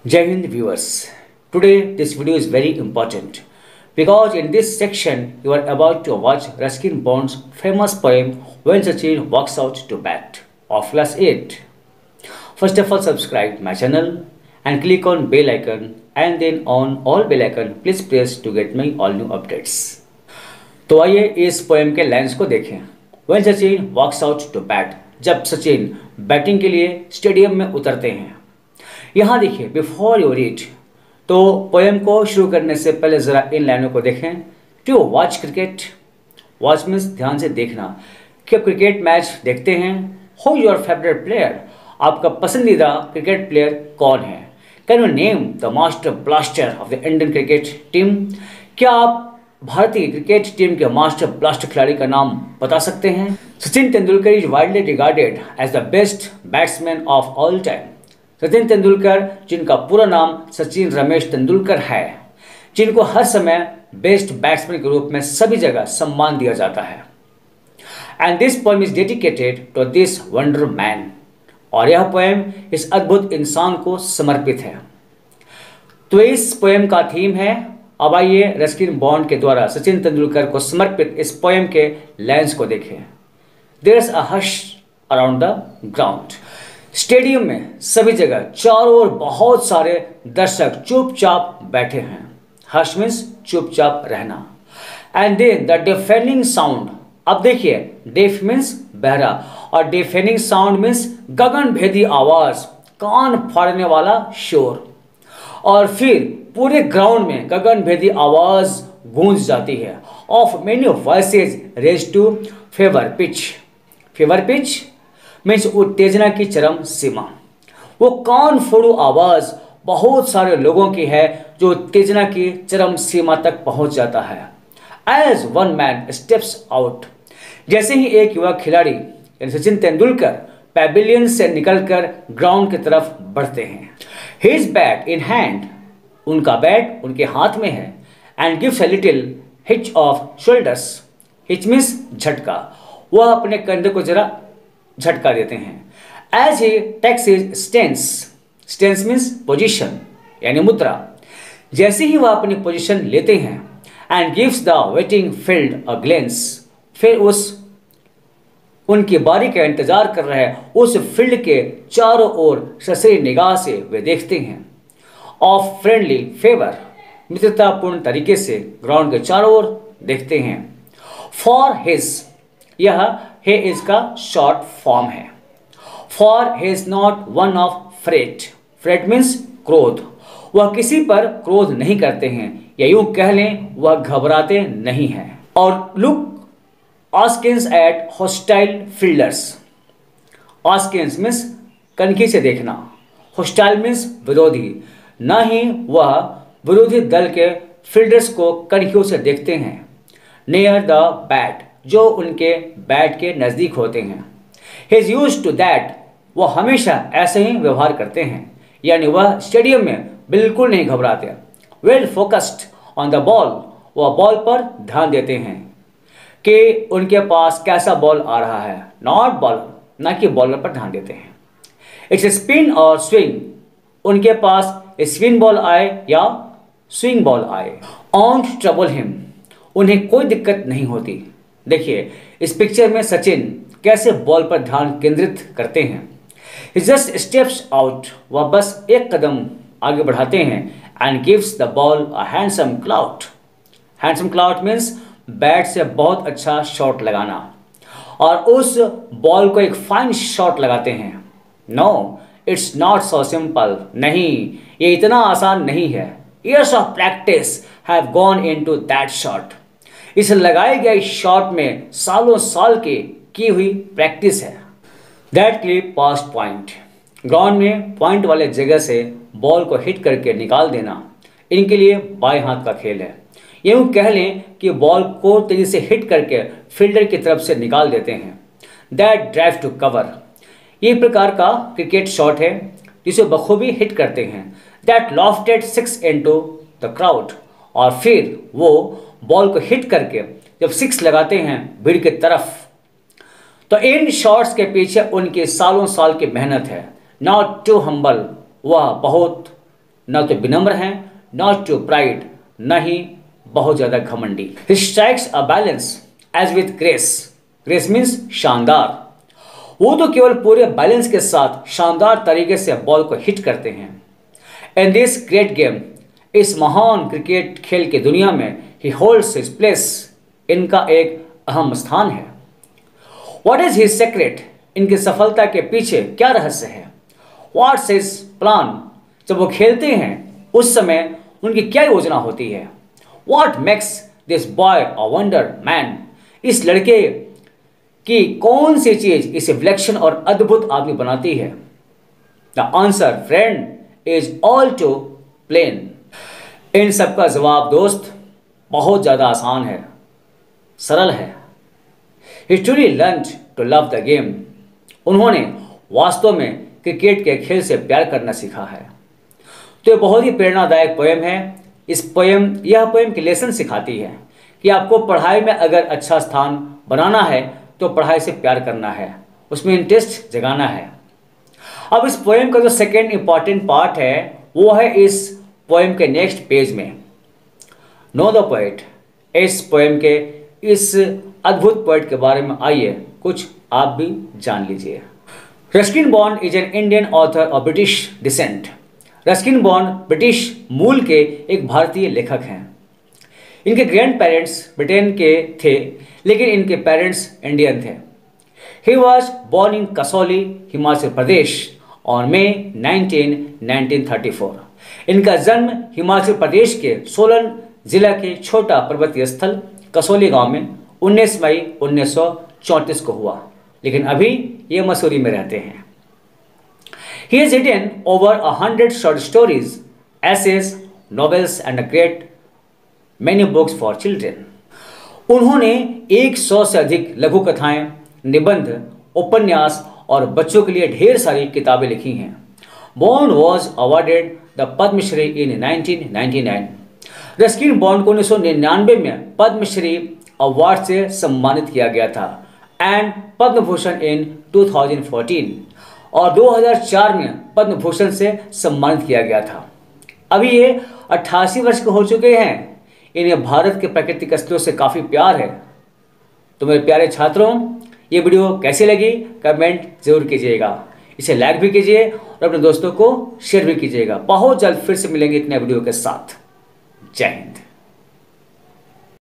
Jai Hind viewers, today this video is very important because in this section you are about to watch Ruskin Bond's famous poem When Sachin Walks Out to Bat of class 8. First of all, subscribe my channel and click on bell icon and then on all bell icon please press to get my all new updates. तो आइए इस poem के lines को देखें. When Sachin walks out to bat, जब Sachin batting के लिए stadium में उतरते हैं. यहाँ देखिए, बिफोर यू रीड, तो पोएम को शुरू करने से पहले ज़रा इन लाइनों को देखें. To watch cricket, watch means ध्यान से देखना कि आप क्रिकेट मैच देखते हैं. हु योर फेवरेट प्लेयर, आपका पसंदीदा क्रिकेट प्लेयर कौन है. Can you name the master blaster of the Indian cricket team, क्या आप भारतीय क्रिकेट टीम के मास्टर ब्लास्टर खिलाड़ी का नाम बता सकते हैं. Sachin Tendulkar is widely regarded as the best batsman of all time. Sachin Tendulkar, जिनका पूरा नाम सचिन रमेश तेंदुलकर है, जिनको हर समय बेस्ट बैट्समैन के रूप में सभी जगह सम्मान दिया जाता है. And this poem is dedicated to this wonder man, और यह पोएम इस अद्भुत इंसान को समर्पित है. तो इस पोएम का थीम है. अब आइए रस्किन बॉन्ड के द्वारा सचिन तेंदुलकर को समर्पित इस पोएम के लाइन्स को देखें. There is a hush around the ground. Stadium में सभी जगह चारों ओर बहुत सारे दर्शक चुपचाप बैठे हैं. हश मीन्स चुपचाप रहना. एंड देन द डिफेनिंग साउंड, अब देखिए, डेफ मीन्स बहरा और डिफेनिंग साउंड मीन्स गगन भेदी आवाज, कान फाड़ने वाला शोर. और फिर पूरे ग्राउंड में गगन भेदी आवाज गूंज जाती है. Of many voices raise to fever pitch. Fever pitch means उत्तेजना की चरम सीमा. वो कान फोड़ू आवाज बहुत सारे लोगों की है जो उत्तेजना की चरम सीमा तक पहुंच जाता है. As one man steps out, जैसे ही एक युवा खिलाड़ी यानी सचिन तेंदुलकर पैविलियन से निकलकर ग्राउंड की तरफ बढ़ते हैं. हिज बैट इन हैंड, उनका बैट उनके हाथ में है. And gives a little hitch of shoulders. Hitch means झटका, वह अपने कंधे को जरा झटका देते हैं. As he takes his stance, stance means position यानी मुद्रा. जैसे ही वह अपनी पोजीशन लेते हैं. And gives the waiting field a glance, फिर उनकी बारी का इंतजार कर रहे उस फील्ड के चारों ओर ससरी निगाह से वे देखते हैं. ऑफ फ्रेंडली फेवर, मित्रतापूर्ण तरीके से ग्राउंड के चारों ओर देखते हैं. फॉर हिज, यह हे इज का शॉर्ट फॉर्म है. For he is not one of fret. Freight means क्रोध. वह किसी पर क्रोध नहीं करते हैं, या यूं कह लें वह घबराते नहीं हैं. और look askance at hostile fielders. Askance means कनखी से देखना. हॉस्टाइल मीन्स विरोधी. न ही वह विरोधी दल के फील्डर्स को कनखियों से देखते हैं. नियर द बैट, जो उनके बैट के नज़दीक होते हैं. He is used to that, वह हमेशा ऐसे ही व्यवहार करते हैं, यानी वह स्टेडियम में बिल्कुल नहीं घबराते. Well focused on the ball, वह बॉल पर ध्यान देते हैं कि उनके पास कैसा बॉल आ रहा है. नॉट बॉलर, ना कि बॉलर पर ध्यान देते हैं. इट्स स्पिन और स्विंग, उनके पास स्पिन बॉल आए या स्विंग बॉल आए. ऑन्ट ट्रबल हिम, उन्हें कोई दिक्कत नहीं होती. देखिए इस पिक्चर में सचिन कैसे बॉल पर ध्यान केंद्रित करते हैं. ही जस्ट स्टेप्स आउट, वह बस एक कदम आगे बढ़ाते हैं. And gives the ball a handsome clout. Handsome clout means bat से बहुत अच्छा शॉट लगाना, और उस बॉल को एक फाइन शॉट लगाते हैं. No it's not so simple, नहीं ये इतना आसान नहीं है. Years of practice have gone into that shot. इस लगाए गए शॉट में सालों साल की हुई प्रैक्टिस है. That clip past point, ground में पॉइंट वाले जगह से बॉल को हिट करके निकाल देना इनके लिए बाएं हाथ का खेल है. यूँ कह लें कि बॉल को तेजी से हिट करके फील्डर की तरफ से निकाल देते हैं. दैट ड्राइव टू कवर, ये प्रकार का क्रिकेट शॉट है जिसे बखूबी हिट करते हैं. That lofted six into the crowd, और फिर वो बॉल को हिट करके जब सिक्स लगाते हैं भीड़ की तरफ, तो इन शॉट्स के पीछे उनकी सालों साल की मेहनत है. नॉट टू हम्बल, वह बहुत न तो विनम्र हैं, नॉट टू प्राइड, न ही बहुत ज्यादा घमंडी। He strikes a balance as with grace. Grace means शानदार। वो तो केवल पूरे बैलेंस के साथ शानदार तरीके से बॉल को हिट करते हैं। इन दिस ग्रेट गेम, इस महान क्रिकेट खेल की दुनिया में ही होल्ड्स हिज प्लेस, इनका एक अहम स्थान है। व्हाट इज हिज सीक्रेट, इनकी सफलता के पीछे क्या रहस्य है। व्हाट्स हिज प्लान, जब वो खेलते हैं उस समय उनकी क्या योजना होती है। What makes this boy a wonder man, इस लड़के की कौन सी चीज इसे विलक्षण और अद्भुत आदमी बनाती है। The answer friend is all too plain. इन सबका जवाब दोस्त बहुत ज्यादा आसान है, सरल है। He truly learned to love the game. उन्होंने वास्तव में क्रिकेट के खेल से प्यार करना सीखा है। तो ये बहुत ही प्रेरणादायक पोएम है। यह पोएम की लेसन सिखाती है कि आपको पढ़ाई में अगर अच्छा स्थान बनाना है तो पढ़ाई से प्यार करना है, उसमें इंटरेस्ट जगाना है। अब इस पोएम का जो सेकेंड इंपॉर्टेंट पार्ट है वो है इस पोएम के नेक्स्ट पेज में। नो द पोएट, इस पोएम के इस अद्भुत पोएट के बारे में आइए कुछ आप भी जान लीजिए। Ruskin Bond is an Indian author of British descent. Ruskin Bond British मूल के एक भारतीय लेखक हैं। इनके ग्रैंड पेरेंट्स ब्रिटेन के थे, लेकिन इनके पेरेंट्स इंडियन थे। He was born in Kasauli, Himachal Pradesh on May 19, 1934। इनका जन्म हिमाचल प्रदेश के सोलन जिला के छोटा पर्वतीय स्थल कसौली गांव में 19 मई 1934 को हुआ, लेकिन अभी ये मसूरी में रहते हैं। He has written over 100 short stories, essays, novels and a great many books for children. उन्होंने 100 से अधिक लघु कथाएं, निबंध, उपन्यास और बच्चों के लिए ढेर सारी किताबें लिखी हैं। Bond was awarded the Padma Shri in 1999। Ruskin Bond को 1999 में पद्मश्री अवार्ड से सम्मानित किया गया था एंड पद्म भूषण इन 2014, और 2004 में पद्म भूषण से सम्मानित किया गया था। अभी ये 88 वर्ष के हो चुके हैं। इन्हें भारत के प्राकृतिक स्थलों से काफ़ी प्यार है। तो मेरे प्यारे छात्रों, ये वीडियो कैसी लगी कमेंट जरूर कीजिएगा। इसे लाइक भी कीजिए और अपने दोस्तों को शेयर भी कीजिएगा। बहुत जल्द फिर से मिलेंगे एक नए वीडियो के साथ। जय हिंद।